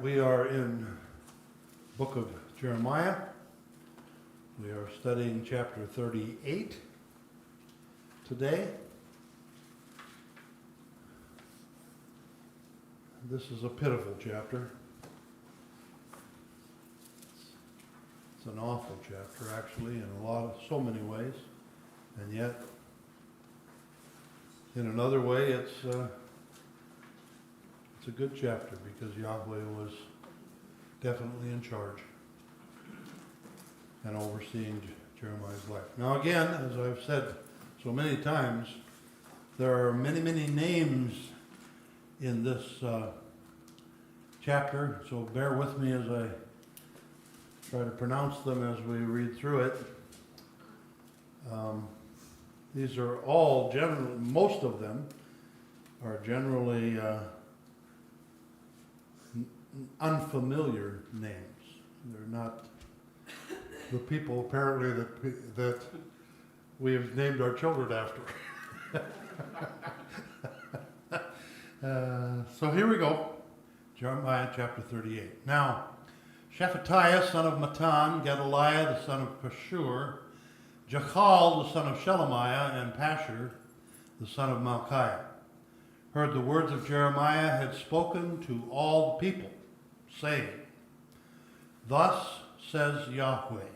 We are in book of Jeremiah. We are studying chapter 38 today. This is a pitiful chapter. It's an awful chapter, actually, in so many ways. And yet, in another way, it's a good chapter because Yahweh was definitely in charge and overseeing Jeremiah's life. Now again, as I've said so many times, there are many, many names in this chapter, so bear with me as I try to pronounce them as we read through it. These are all most of them are generally unfamiliar names. They're not the people apparently that we have named our children after. So here we go. Jeremiah chapter 38. Now, Shephatiah, son of Matan, Gedaliah, the son of Pashur, Jachal, the son of Shelemiah, and Pashur, the son of Malchiah, heard the words of Jeremiah had spoken to all the people, saying, Thus says Yahweh,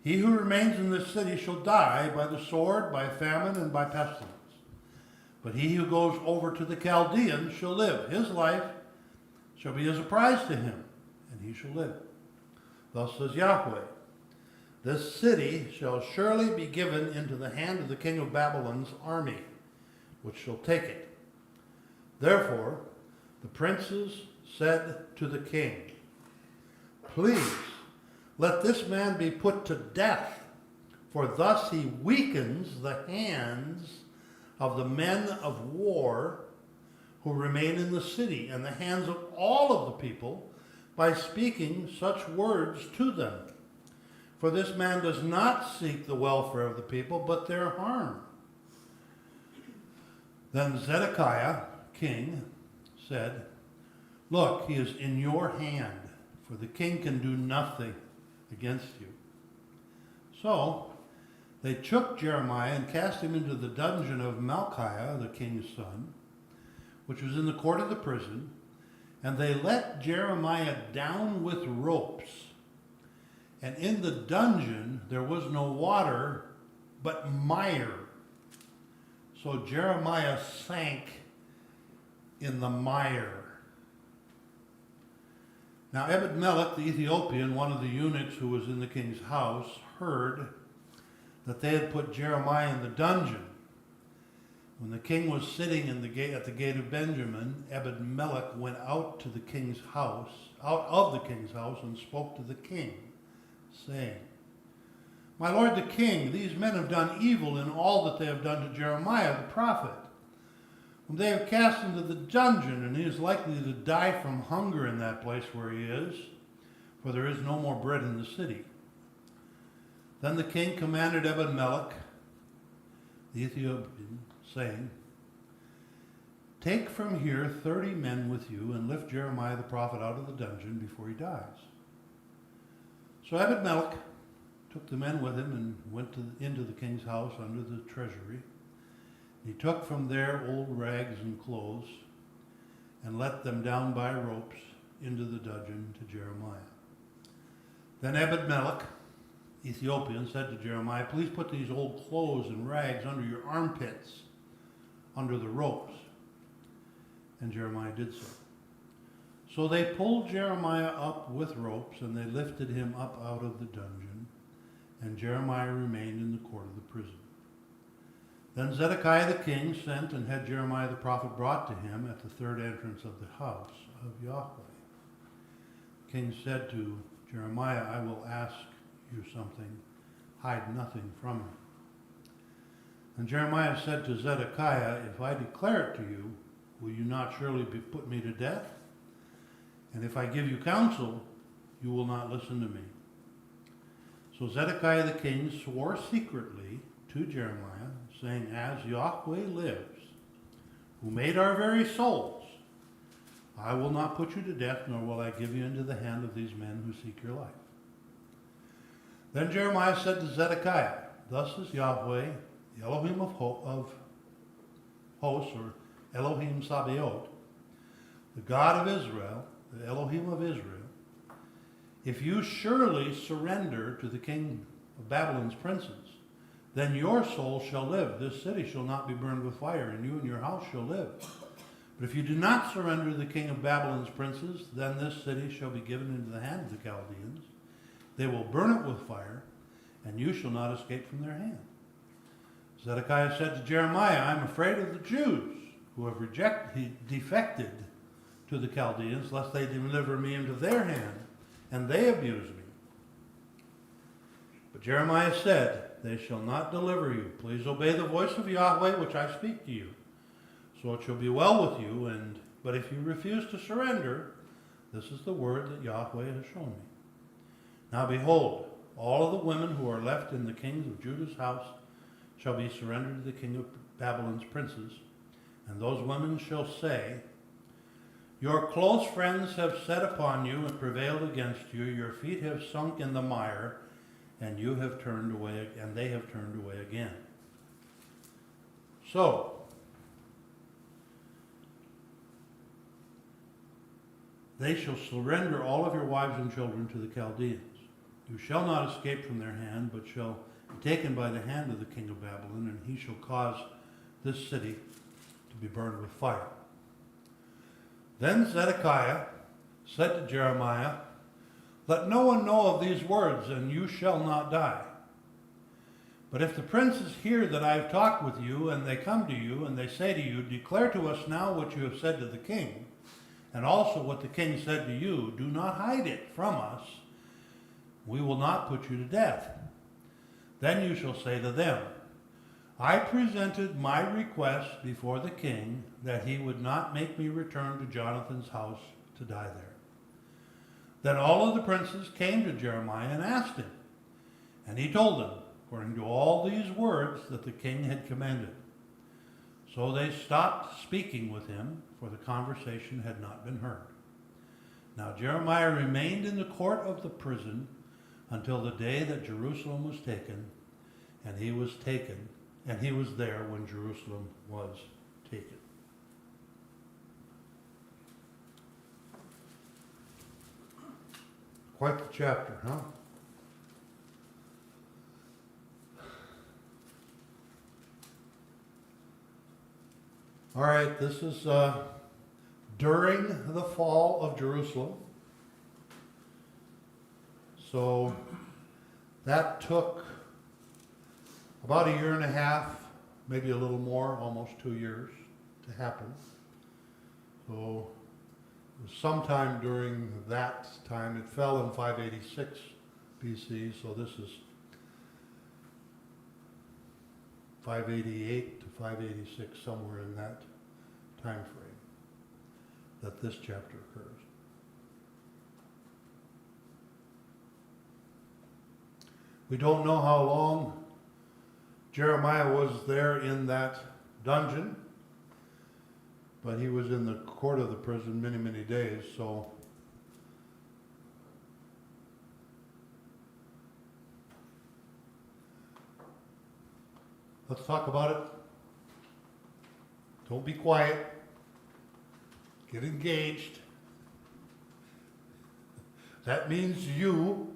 He who remains in this city shall die by the sword, by famine, and by pestilence. But he who goes over to the Chaldeans shall live. His life shall be as a prize to him, and he shall live. Thus says Yahweh, This city shall surely be given into the hand of the king of Babylon's army, which shall take it. Therefore, the princes said to the king, Please, let this man be put to death, for thus he weakens the hands of the men of war who remain in the city, and the hands of all of the people, by speaking such words to them. For this man does not seek the welfare of the people, but their harm. Then Zedekiah, king, said, Look, he is in your hand, for the king can do nothing against you. So they took Jeremiah and cast him into the dungeon of Malchiah, the king's son, which was in the court of the prison, and they let Jeremiah down with ropes. And in the dungeon there was no water, but mire. So Jeremiah sank in the mire. Now Ebed-Melech the Ethiopian, one of the eunuchs who was in the king's house, heard that they had put Jeremiah in the dungeon. When the king was sitting at the gate of Benjamin, Ebed-Melech went out of the king's house, and spoke to the king, saying, My lord the king, these men have done evil in all that they have done to Jeremiah the prophet, whom they have cast into the dungeon, and he is likely to die from hunger in that place where he is, for there is no more bread in the city. Then the king commanded Ebed-Melech, the Ethiopian, saying, Take from here 30 men with you, and lift Jeremiah the prophet out of the dungeon before he dies. So Ebed-Melech took the men with him and went into the king's house under the treasury. He took from there old rags and clothes and let them down by ropes into the dungeon to Jeremiah. Then Ebed-Melech, Ethiopian, said to Jeremiah, Please put these old clothes and rags under your armpits, under the ropes. And Jeremiah did so. So they pulled Jeremiah up with ropes, and they lifted him up out of the dungeon, and Jeremiah remained in the court of the prison. Then Zedekiah the king sent and had Jeremiah the prophet brought to him at the third entrance of the house of Yahweh. The king said to Jeremiah, I will ask you something, hide nothing from me. And Jeremiah said to Zedekiah, If I declare it to you, will you not surely put me to death? And if I give you counsel, you will not listen to me. So Zedekiah the king swore secretly to Jeremiah, saying, As Yahweh lives, who made our very souls, I will not put you to death, nor will I give you into the hand of these men who seek your life. Then Jeremiah said to Zedekiah, thus says Yahweh, the Elohim of hosts, or Elohim Sabaoth, the God of Israel, the Elohim of Israel, if you surely surrender to the king of Babylon's princes, then your soul shall live. This city shall not be burned with fire, and you and your house shall live. But if you do not surrender to the king of Babylon's princes, then this city shall be given into the hand of the Chaldeans. They will burn it with fire, and you shall not escape from their hand. Zedekiah said to Jeremiah, I am afraid of the Jews who have defected to the Chaldeans, lest they deliver me into their hand, and they abuse me. But Jeremiah said, they shall not deliver you. Please obey the voice of Yahweh, which I speak to you. So it shall be well with you, but if you refuse to surrender, this is the word that Yahweh has shown me. Now behold, all of the women who are left in the kings of Judah's house shall be surrendered to the king of Babylon's princes, and those women shall say, your close friends have set upon you and prevailed against you. Your feet have sunk in the mire, and you have turned away, and they have turned away again. So, they shall surrender all of your wives and children to the Chaldeans. You shall not escape from their hand, but shall be taken by the hand of the king of Babylon, and he shall cause this city to be burned with fire. Then Zedekiah said to Jeremiah, let no one know of these words, and you shall not die. But if the princes hear that I have talked with you, and they come to you, and they say to you, declare to us now what you have said to the king, and also what the king said to you, do not hide it from us. We will not put you to death. Then you shall say to them, I presented my request before the king that he would not make me return to Jonathan's house to die there. Then all of the princes came to Jeremiah and asked him, and he told them, according to all these words that the king had commanded. So they stopped speaking with him, for the conversation had not been heard. Now Jeremiah remained in the court of the prison until the day that Jerusalem was taken, and he was there when Jerusalem was taken. Quite the chapter, huh? All right, this is during the fall of Jerusalem. So that took about a year and a half, maybe a little more, almost 2 years to happen. So it was sometime during that time. It fell in 586 BC, so this is 588 to 586, somewhere in that time frame that this chapter occurs. We don't know how long Jeremiah was there in that dungeon, but he was in the court of the prison many, many days, so let's talk about it. Don't be quiet. Get engaged. That means you,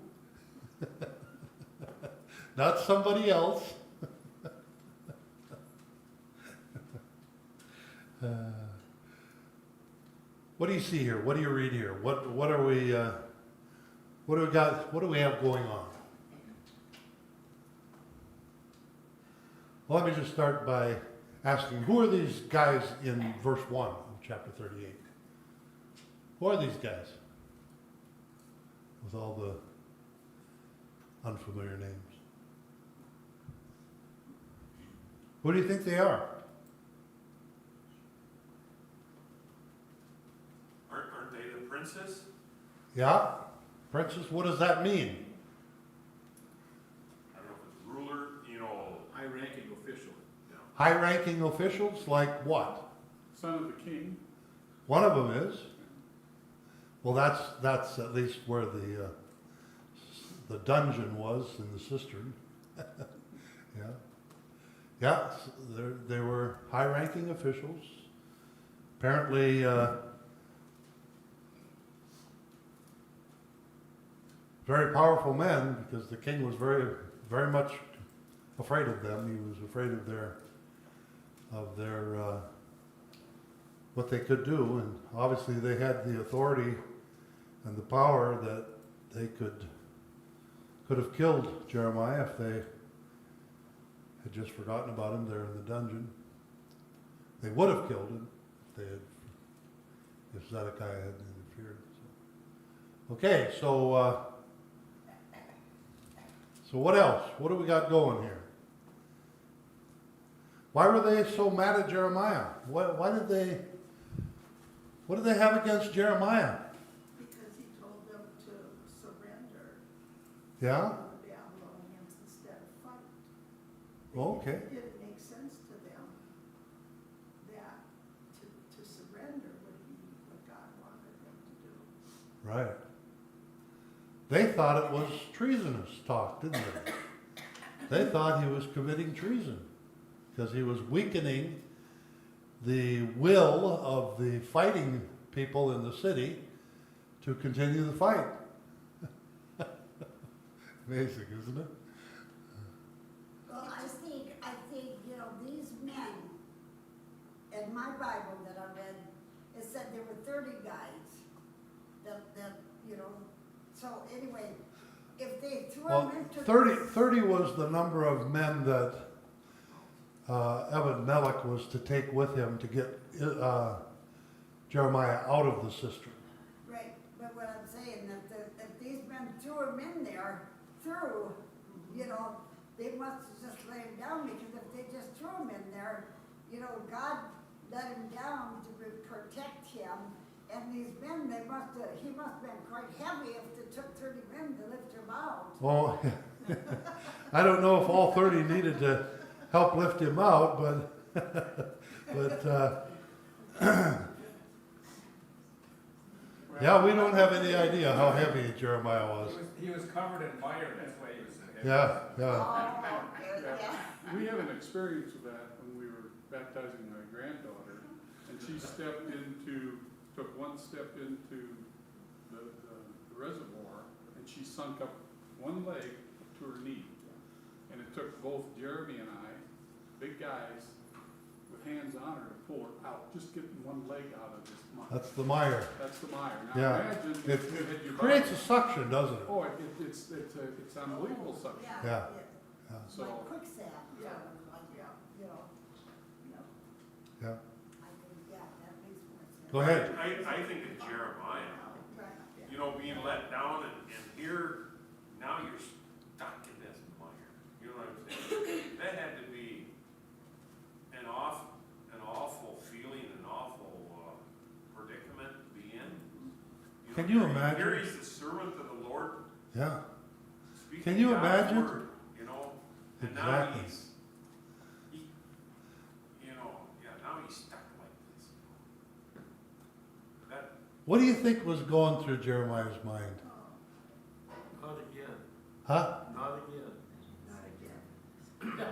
not somebody else. What do you see here? What do you read here? What are we? What do we got? What do we have going on? Well, let me just start by asking, who are these guys in verse 1 of chapter 38? Who are these guys? With all the unfamiliar names. Who do you think they are? Aren't they the princes? Yeah? Princess, what does that mean? I don't know if it's ruler, High-ranking official. High-ranking officials, like what? Son of the king. One of them is. Well, that's at least where the dungeon was in the cistern. Yeah. Yeah, they were high-ranking officials. Apparently, very powerful men, because the king was very, very much afraid of them. He was afraid of their what they could do, and obviously they had the authority and the power that they could have killed Jeremiah if they had just forgotten about him there in the dungeon. They would have killed him if Zedekiah hadn't interfered. So. Okay, so what else? What do we got going here? Why were they so mad at Jeremiah? What did they have against Jeremiah? Because he told them to surrender Yeah? to the Babylonians instead of fight. Okay. It didn't make sense to them that to surrender would be what God wanted them to do. Right. They thought it was treasonous talk, didn't they? They thought he was committing treason because he was weakening the will of the fighting people in the city to continue the fight. Amazing, isn't it? Well, I think, these men, in my Bible that I read, it said there were 30 guys that, so anyway, if they threw Well, them into 30 was the number of men that Ebed-Melech was to take with him to get Jeremiah out of the cistern. Right, but what I'm saying, if these men threw him in there, they must have just laid him down, because if they just threw him in there, God let him down to protect him, and these men, he must have been quite heavy if it took 30 men to lift him out. Well, I don't know if all 30 needed to help lift him out, but yeah, we don't have any idea how heavy Jeremiah was. He was covered in mire, that's why he was so heavy. Yeah. Oh, good, yeah. We had an experience with that when we were baptizing my granddaughter, and she took one step into the reservoir, and she sunk up one leg to her knee. And it took both Jeremy and I, big guys, with hands on her to pull her out, just getting one leg out of this mire. That's the mire. That's the mire. Now Yeah. imagine It if you had your creates a body- suction, doesn't it? Oh, it's unbelievable suction. Yeah. It's like quicksand, Yeah. Yeah. I think, that makes more sense. Go ahead. I think of Jeremiah, being let down and here, now you're stuck in this mire. You know what I'm saying? That had to be an awful feeling, an awful predicament to be in. Can you Here imagine? he's the servant of the Lord, Yeah. speaking Can you God's imagine? word, and now Exactly. now he's stuck like this. That What do you think was going through Jeremiah's mind? Not again, Huh? not again. Not again.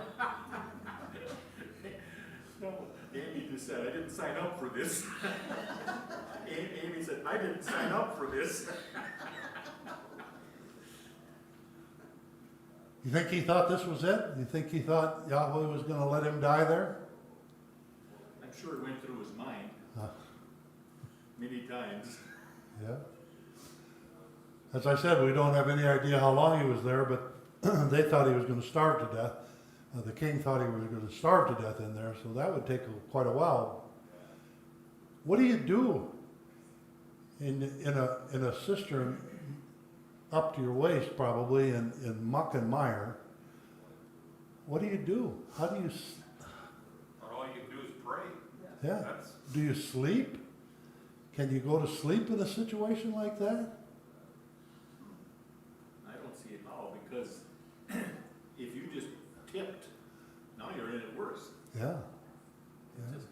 No, Amy just said, I didn't sign up for this. Amy said, I didn't sign up for this. You think he thought this was it? You think he thought Yahweh was going to let him die there? I'm sure it went through his mind Huh. many times. Yeah. As I said, we don't have any idea how long he was there, but they thought he was going to starve to death. The king thought he was going to starve to death in there, so that would take quite a while. What do you do in a cistern up to your waist, probably in muck and mire? What do you do? How do you? all you can do is pray. Yeah. That's Do you sleep? Can you go to sleep in a situation like that? I don't see it how, because if you just tipped, now you're in it worse. Yeah. It's Yeah. just-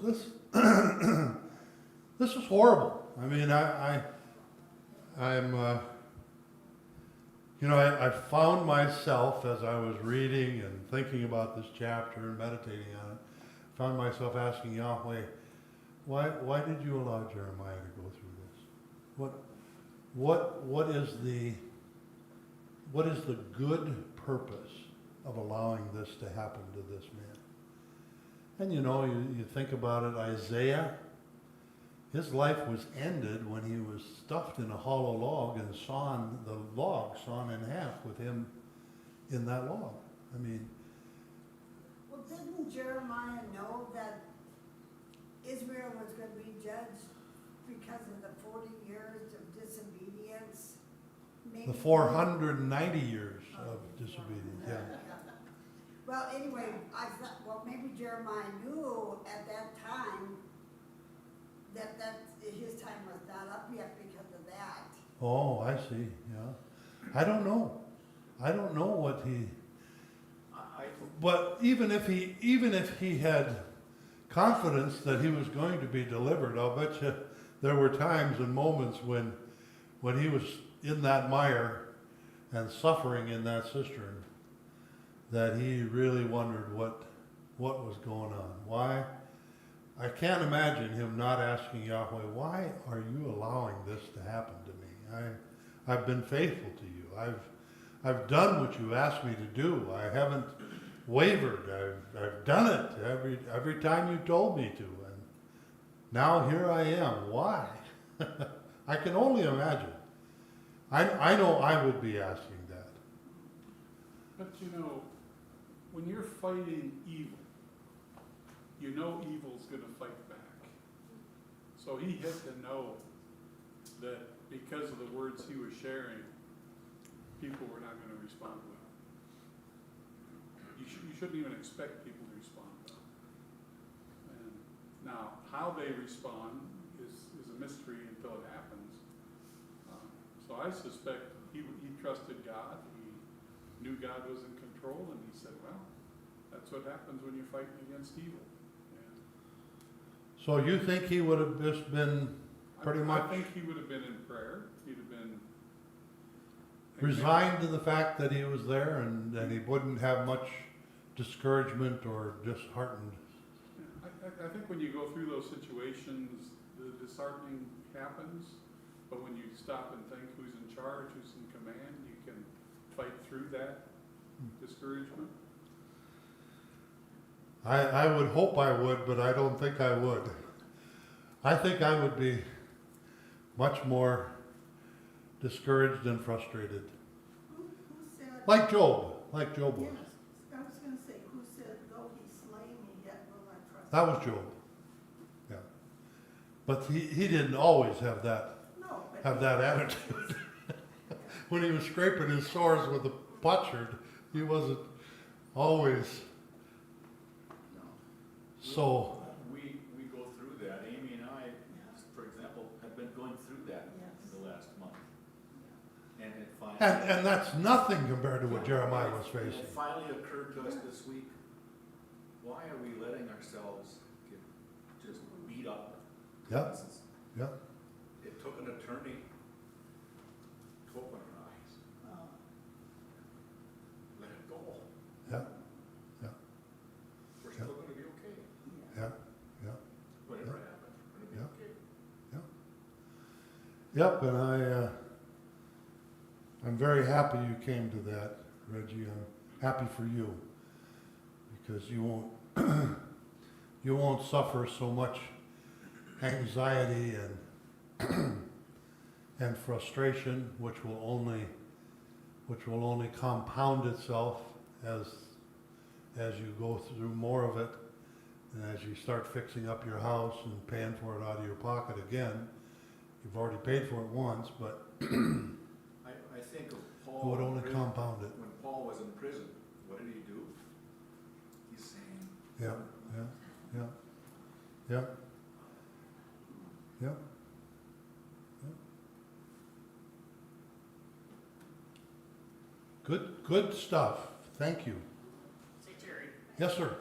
This This is horrible. I mean, I found myself as I was reading and thinking about this chapter and meditating on it, found myself asking Yahweh, why did you allow Jeremiah to go through this? What is the good purpose of allowing this to happen to this man? And you think about it, Isaiah, his life was ended when he was stuffed in a hollow log and the log sawn in half with him in that log. I mean, Well, didn't Jeremiah know that Israel was going to be judged because of the 40 years of disobedience? Maybe the 490 years of disobedience, yeah. Well, anyway, I thought, well, maybe Jeremiah knew at that time that his time was not up yet because of that. Oh, I see, yeah. I don't know what he, but even if he had confidence that he was going to be delivered, I'll bet you there were times and moments when he was in that mire and suffering in that cistern that he really wondered what was going on. Why? I can't imagine him not asking Yahweh, why are you allowing this to happen to me? I've been faithful to you. I've done what you asked me to do. I haven't wavered. I've done it every time you told me to. And now here I am. Why? I can only imagine. I know I would be asking that. But when you're fighting evil, you know evil's gonna fight back. So he had to know that because of the words he was sharing, people were not gonna respond well. You shouldn't even expect people to respond well. And now, how they respond is a mystery until it happens. So I suspect he trusted God, he knew God was in control, and he said, well, that's what happens when you're fighting against evil. So you think he would have just been pretty much I think he would have been in prayer. He'd have been resigned to the fact that he was there and he wouldn't have much discouragement or disheartened? I think when you go through those situations, the disheartening happens, but when you stop and think who's in charge, who's in command, you can fight through that discouragement. I would hope I would, but I don't think I would. I think I would be much more discouraged and frustrated. Who said? Like Job was. Yes, I was gonna say, who said, though he slay me, yet will I trust That him? was Job. Yeah. But he didn't always have that No, but. have that attitude. When he was scraping his sores with a potsherd, he wasn't always so. We go through that. Amy and I, for example, have been going through that Yes. in the last month. And it finally. And that's nothing compared to what Jeremiah was And facing. it finally occurred to us this week, why are we letting ourselves get just beat up? Yeah, yeah. It took an attorney to open our eyes. Oh, Let it go. Yeah, yeah, We're still gonna be okay. yeah, yeah. Whatever happens, we're gonna be Yeah. okay. Yep, and I'm very happy you came to that, Reggie. I'm happy for you because you won't suffer so much anxiety and frustration, which will only compound itself as you go through more of it, and as you start fixing up your house and paying for it out of your pocket again. You've already paid for it once, but I think of it Paul. would in only prison. compound it. When Paul was in prison, what did he do? He's saying, Yeah, yeah, yeah, yeah, yeah. Good stuff. Thank you. Say, Terry, Yes, sir.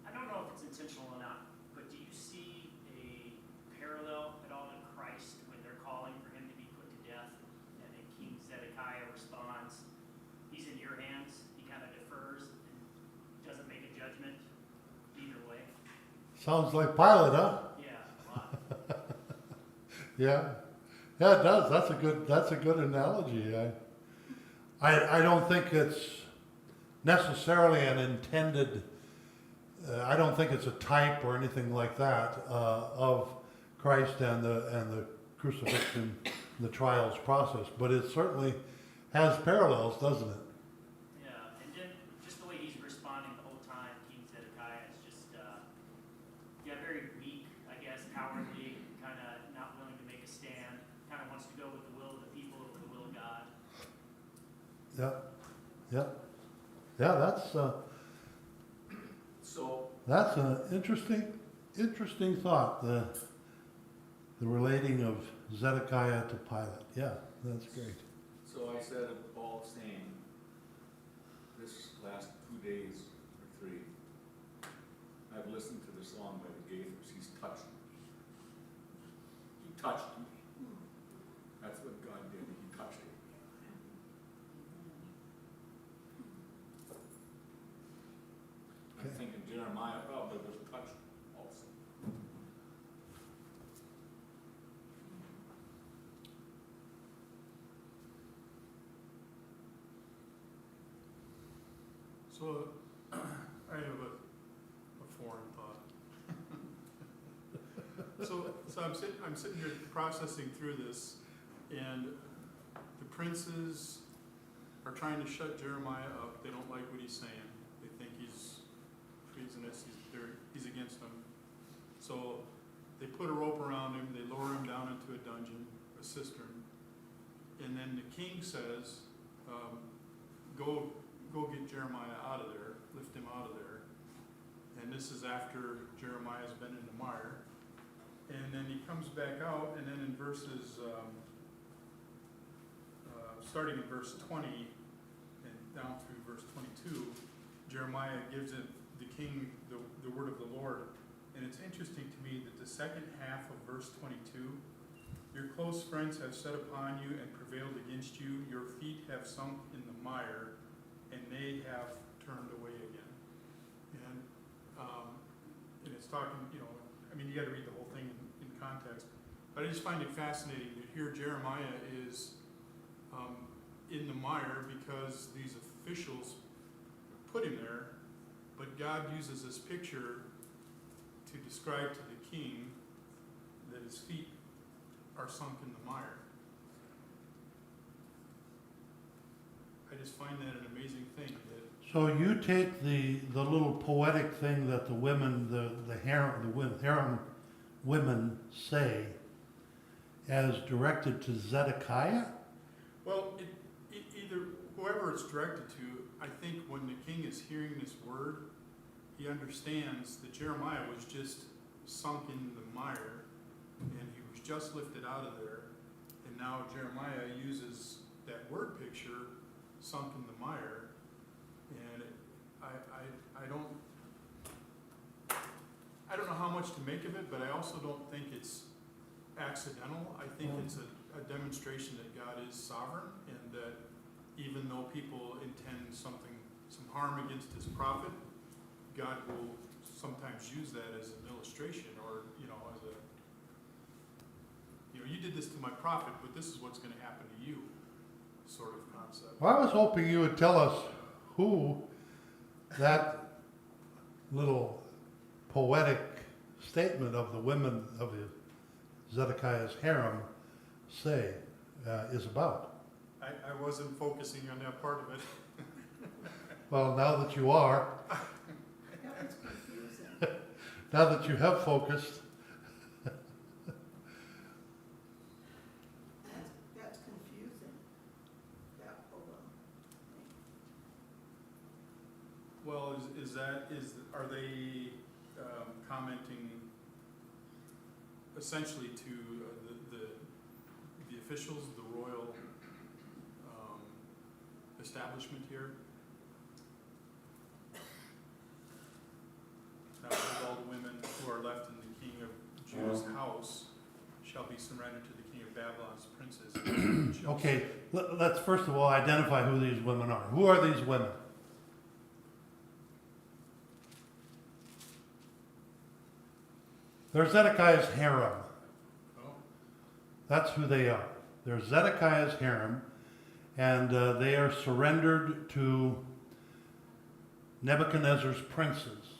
I don't know if it's intentional or not, but do you see a parallel Sounds like Pilate, huh? Yeah, a lot. Yeah, yeah, it does. That's a good analogy. I don't think it's necessarily an intended. I don't think it's a type or anything like that of Christ and the crucifixion, the trials process. But it certainly has parallels, doesn't it? Yeah, and then just the way he's responding the whole time, King Zedekiah is just, very weak, I guess, cowardly, kind of not willing to make a stand, kind of wants to go with the will of the people over the will of God. Yeah. So, That's an interesting thought. The relating of Zedekiah to Pilate. Yeah, that's great. so I said all the same, this last 2 days or 3, I've listened to the song by the Gaithers, he's touched me. He touched me. That's what God did, he touched me. I'm thinking Jeremiah probably was touched also. So, I have a foreign thought. So I'm sitting here processing through this, and the princes are trying to shut Jeremiah up. They don't like what he's saying. They think he's treasonous. He's against them. So they put a rope around him. They lower him down into a dungeon, a cistern, and then the king says, "Go get Jeremiah out of there. Lift him out of there." And this is after Jeremiah's been in the mire. And then he comes back out, and then in verses, starting in verse 20 and down through verse 22, Jeremiah gives the king the word of the Lord. And it's interesting to me that the second half of verse 22, your close friends have set upon you and prevailed against you. Your feet have sunk in the mire, and they have turned away again. And it's talking, you got to read the whole thing in context. But I just find it fascinating that here Jeremiah is in the mire because these officials put him there, but God uses this picture to describe to the king that his feet are sunk in the mire. I just find that an amazing thing. So you take the little poetic thing that the women, the harem women say, as directed to Zedekiah? Well, either whoever it's directed to, I think when the king is hearing this word, he understands that Jeremiah was just sunk in the mire, and he was just lifted out of there, and now Jeremiah uses that word picture, sunk in the mire, and I don't know how much to make of it, but I also don't think it's accidental. I think it's a demonstration that God is sovereign, and that even though people intend some harm against his prophet, God will sometimes use that as an illustration, or as a you did this to my prophet, but this is what's going to happen to you, sort of concept. Well, I was hoping you would tell us who that little poetic statement of the women of Zedekiah's harem say is about. I wasn't focusing on that part of it. Well, now that you are, That was confusing. now that you have focused, That's confusing, that poem. Well, are they commenting essentially to the officials, the royal establishment here? Now, all the women who are left in the king of Judah's house shall be surrendered to the king of Babylon's princes. okay, let's first of all identify who these women are. Who are these women? They're Zedekiah's harem. Oh, That's who they are. They're Zedekiah's harem, and they are surrendered to Nebuchadnezzar's princes.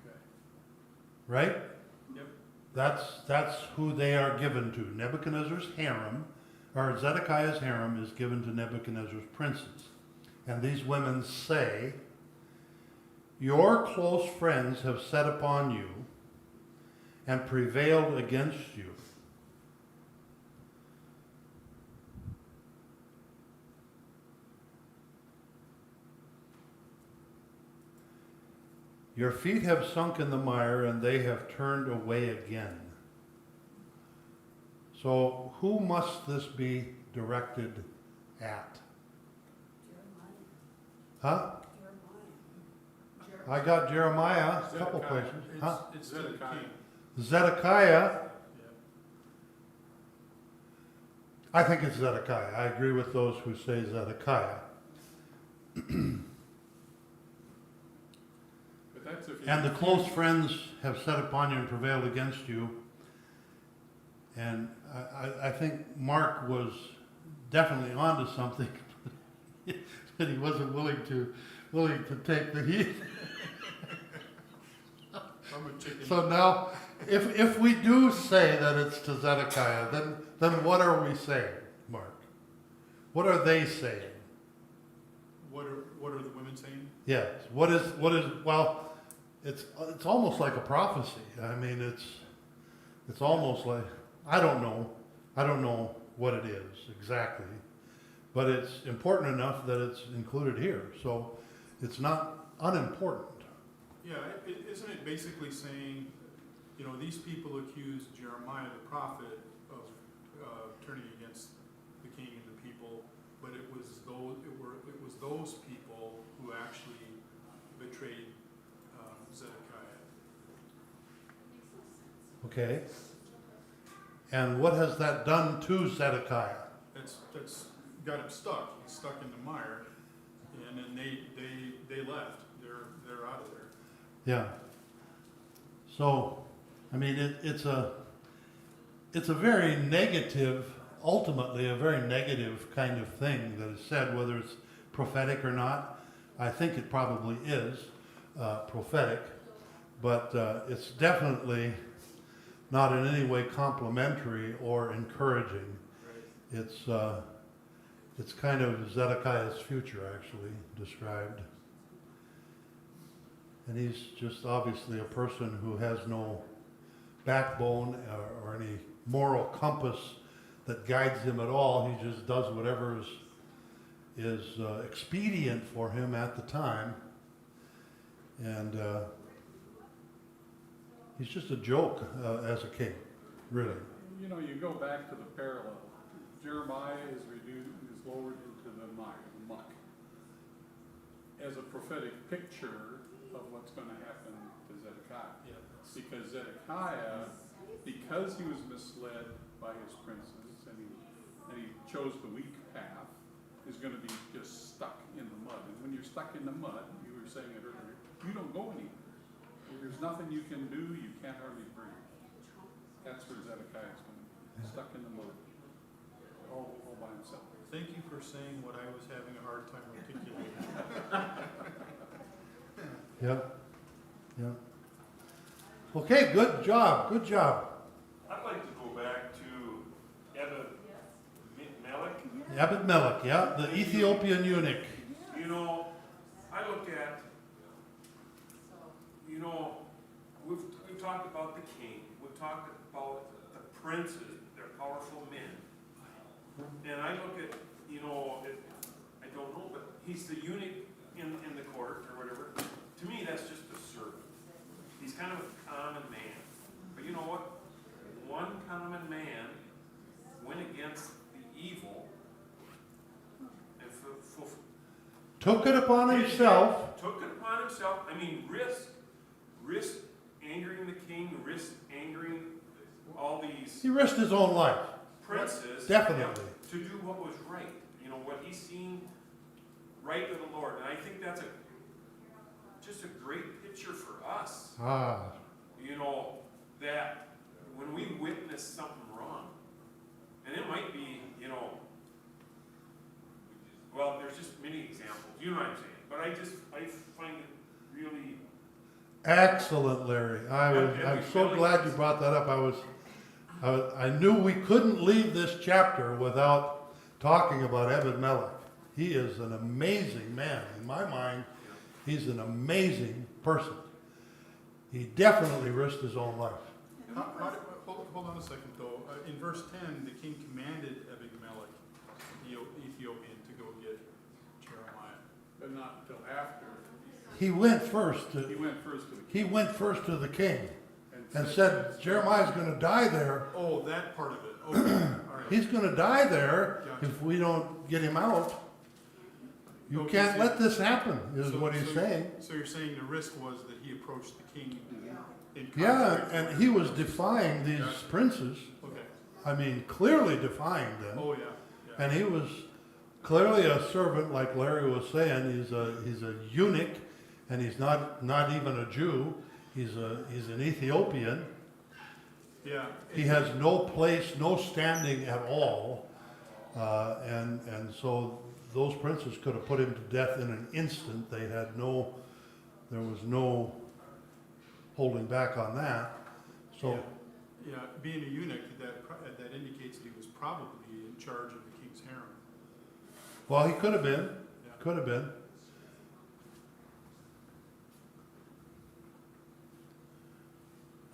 okay. Right? Yep. That's who they are given to. Nebuchadnezzar's harem, or Zedekiah's harem, is given to Nebuchadnezzar's princes. And these women say, "Your close friends have set upon you and prevailed against you. Your feet have sunk in the mire, and they have turned away again." So, who must this be directed at? Huh? I got Jeremiah a couple Zedekiah. places. Huh? It's Zedekiah. Zedekiah. Yeah. I think it's Zedekiah. I agree with those who say Zedekiah. But that's if you. And the close friends have set upon you and prevailed against you. And I think Mark was definitely onto something, but he wasn't willing to take the heat. I'm a chicken. So now, if we do say that it's to Zedekiah, then what are we saying, Mark? What are they saying? What are the women saying? Yes. What is well, it's almost like a prophecy. I mean, it's almost like, I don't know what it is exactly, but it's important enough that it's included here. So it's not unimportant. Yeah, isn't it basically saying, you know, these people accused Jeremiah the prophet of turning against the king and the people, but it was those people who actually betrayed Zedekiah. Okay. And what has that done to Zedekiah? That's got him stuck. He's stuck in the mire, and then they left. They're out of there. Yeah. So, I mean, it's a very negative, ultimately a very negative kind of thing that is said, whether it's prophetic or not. I think it probably is prophetic, but it's definitely not in any way complimentary or encouraging. Right. It's kind of Zedekiah's future, actually, described. And he's just obviously a person who has no backbone or any moral compass that guides him at all. He just does whatever is expedient for him at the time. And he's just a joke as a king, really. You know, you go back to the parallel. Jeremiah is lowered into the mire, the muck, as a prophetic picture of what's going to happen to Zedekiah. Yeah. Because Zedekiah, because he was misled by his princes and he chose the weak path, is going to be just stuck in the mud. And when you're stuck in the mud, you were saying it earlier, you don't go anywhere. There's nothing you can do, you can't hardly breathe. That's where Zedekiah is going to be, stuck in the mud, all by himself. Thank you for saying what I was having a hard time articulating. Yeah. Okay, good job. I'd like to go back to Ebed-Melech. Ebed-Melech, yeah, the Ethiopian eunuch. You know, I look at, you know, we've talked about the king, we've talked about the princes, they're powerful men. And I look at, you know, I don't know, but he's the eunuch in the court or whatever. To me, that's just a servant. He's kind of a common man. But you know what? One common man went against the evil and Took it upon himself. Took it upon himself. I mean, risk angering the king, risk angering all these He risked his own life. princes. Definitely. To do what was right. You know, what he seen right with the Lord. And I think that's just a great picture for us. Ah, you know, that when we witness something wrong, and it might be, you know, well, there's just many examples, you know what I'm saying, but I find it really, Excellent, Larry. I'm so glad you brought that up. I knew we couldn't leave this chapter without talking about Ebed-Melech. He is an amazing man. In my mind, he's an amazing person. He definitely risked his own life. Hold on a second though. In verse 10, the king commanded Ebed-Melech, the Ethiopian, to go get Jeremiah. But not until after. He went first He to, went first to the king. he went first to the king and said, Jeremiah's going to die there. Oh, that part of it. Okay, all right. He's going to die there Gotcha. if we don't get him out. You Okay, can't so- let this happen, is So- what he's so- saying. So you're saying the risk was that he approached the king in Yeah, conflict? and he was defying these Gotcha. princes. Okay. I mean, clearly defying them. Oh, yeah. Yeah. And he was clearly a servant, like Larry was saying. He's a eunuch, and he's not even a Jew. He's an Ethiopian. Yeah. He has no place, no standing at all, and so those princes could have put him to death in an instant. There was no holding back on that. So Yeah, being a eunuch, that indicates that he was probably in charge of the king's harem. well, he could have been, Yeah. could have been.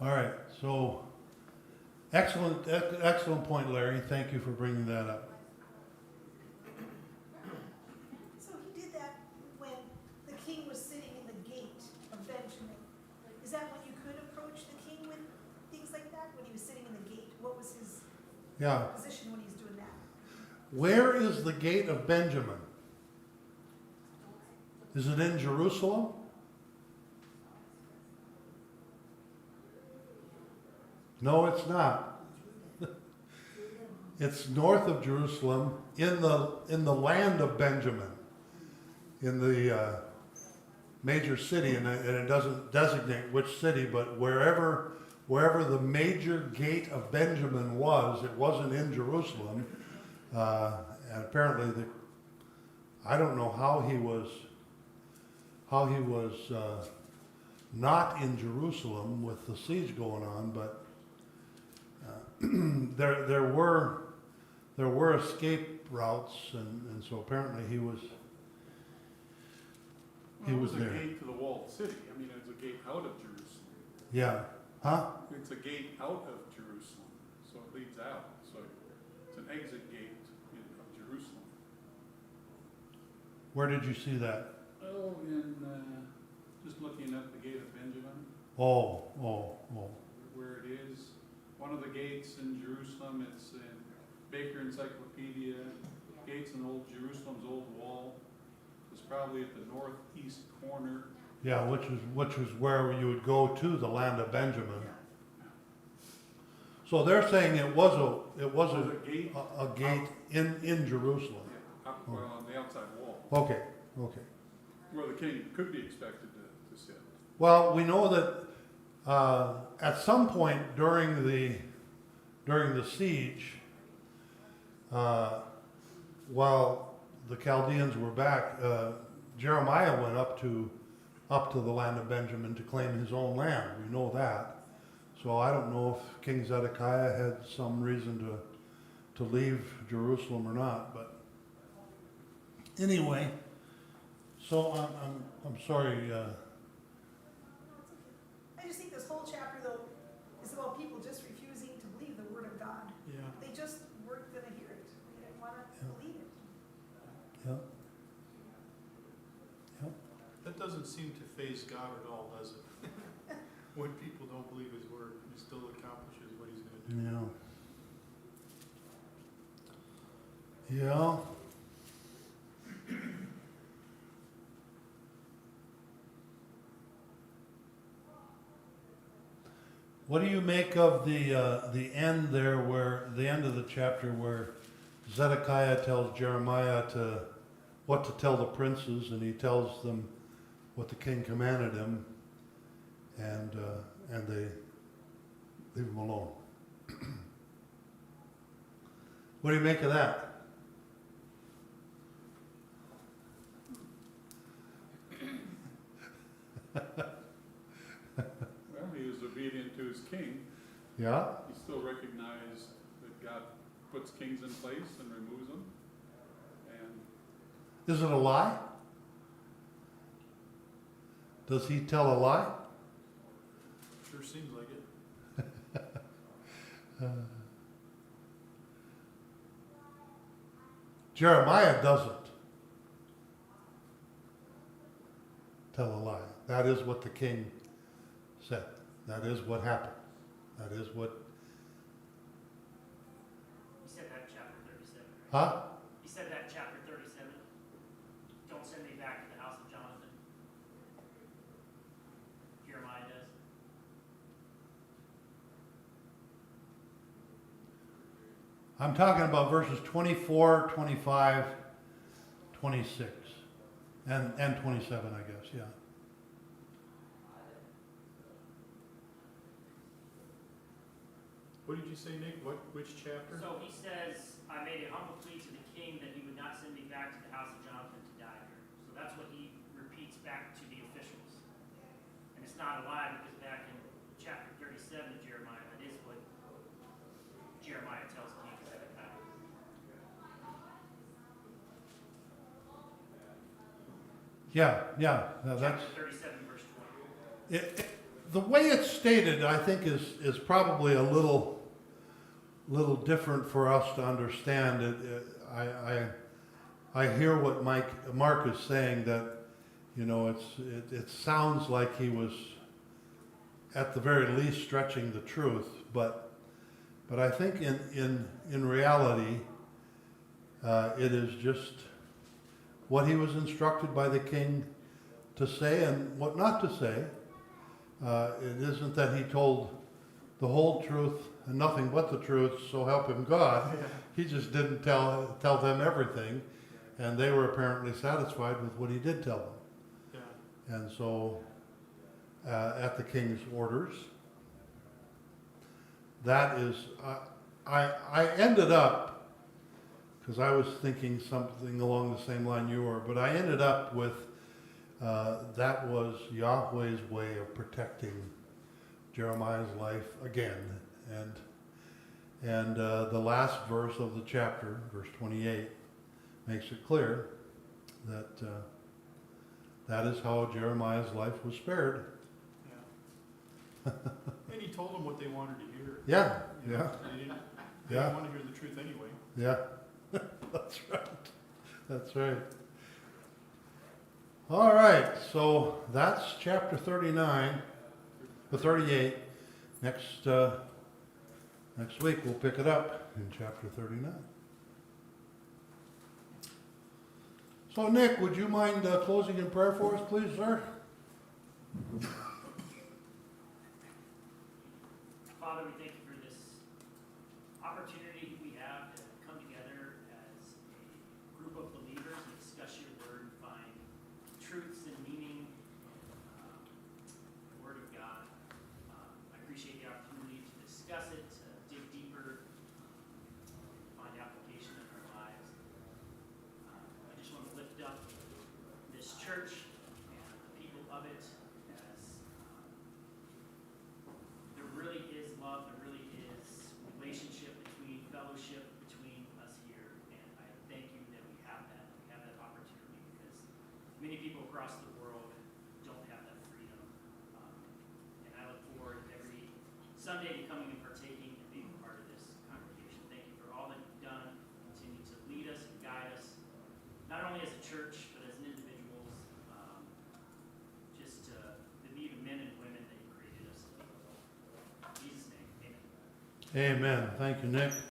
All right, so excellent point, Larry. Thank you for bringing that up. So he did that when the king was sitting in the gate of Benjamin. Is that when you could approach the king with things like that? When he was sitting in the gate? What was his Yeah. position when he's doing that? Where is the gate of Benjamin? Is it in Jerusalem? No, it's not. It's north of Jerusalem, in the land of Benjamin, in the major city, and it doesn't designate which city, but wherever the major gate of Benjamin was, it wasn't in Jerusalem. And apparently, I don't know how he was not in Jerusalem with the siege going on, but there were escape routes, and so apparently he was Well, it was there. a gate to the walled city. I mean, it's a gate out of Jerusalem. Yeah, huh? It's a gate out of Jerusalem, so it leads out. So it's an exit gate of Jerusalem. Where did you see that? Oh, just looking at the gate of Benjamin, Oh. where it is. One of the gates in Jerusalem, it's in Baker Encyclopedia, gates in old Jerusalem's old wall. It's probably at the northeast corner. Yeah, which was where you would go to the land of Benjamin. So they're saying it was a gate. a gate in Jerusalem. Well, on the outside wall, Okay. where the king could be expected to sit. Well, we know that at some point during the siege, while the Chaldeans were back, Jeremiah went up to the land of Benjamin to claim his own land. We know that. So I don't know if King Zedekiah had some reason to leave Jerusalem or not, but anyway. So I'm sorry. I just think this whole chapter, though, is about people just refusing to believe the word of God. Yeah. They just weren't going to hear it. They didn't want to believe it. Yeah. That doesn't seem to faze God at all, does it? When people don't believe his word, he still accomplishes what he's going to do. Yeah. What do you make of the end there, where the end of the chapter where Zedekiah tells Jeremiah what to tell the princes, and he tells them what the king commanded him, and and they leave him alone. What do you make of that? Well, he was obedient to his king. Yeah? He still recognized that God puts kings in place and removes them. And Is it a lie? Does he tell a lie? Sure seems like it. Jeremiah doesn't tell a lie. That is what the king said. That is what happened. That is what, He said that in chapter 37, right? huh? He said that in chapter 37. Don't send me back to the house of Jonathan. Jeremiah does. I'm talking about verses 24, 25, 26, and 27, I guess, yeah. What did you say, Nick? Which chapter? So he says, I made a humble plea to the king that he would not send me back to the house of Jonathan to die here. So that's what he repeats back to the officials. And it's not a lie, because back in chapter 37 of Jeremiah, that is what Jeremiah tells King Zedekiah. Yeah, no, that's, Chapter 37, verse 20. the way it's stated, I think, is probably a little different for us to understand. I hear what Mark is saying, that, you know, it sounds like he was at the very least stretching the truth, but I think in reality, it is just what he was instructed by the king to say and what not to say. It isn't that he told the whole truth and nothing but the truth, so help him God. He just didn't tell them everything, and they were apparently satisfied with what he did tell them. Yeah. And so, at the king's orders, that is, I ended up, because I was thinking something along the same line you were, but I ended up with that was Yahweh's way of protecting Jeremiah's life again. And the last verse of the chapter, verse 28, makes it clear that that is how Jeremiah's life was spared. Yeah. And he told them what they wanted to hear. Yeah, You know, yeah, they yeah. didn't want to hear the truth anyway. yeah. That's right. That's right. All right, so that's chapter 39, 38. Next week we'll pick it up in chapter 39. So Nick, would you mind closing in prayer for us, please, sir? Father, we thank you for this opportunity we have to come together as a group of believers and discuss your word, find truths and meaning in the word of God. I appreciate the opportunity to discuss it, to dig deeper, find application in our lives. I just want to lift up this church and the people of it as there really is love, there really is relationship between fellowship between us here, and I thank you that we have that opportunity, because many people across the world don't have that freedom. And I look forward every Sunday to coming and partaking and being a part of this congregation. Thank you for all that you've done. Continue to lead us and guide us, not only as a church, but as individuals, just to be the men and women that you created us to be. In Jesus' name, amen. Amen. Thank you, Nick.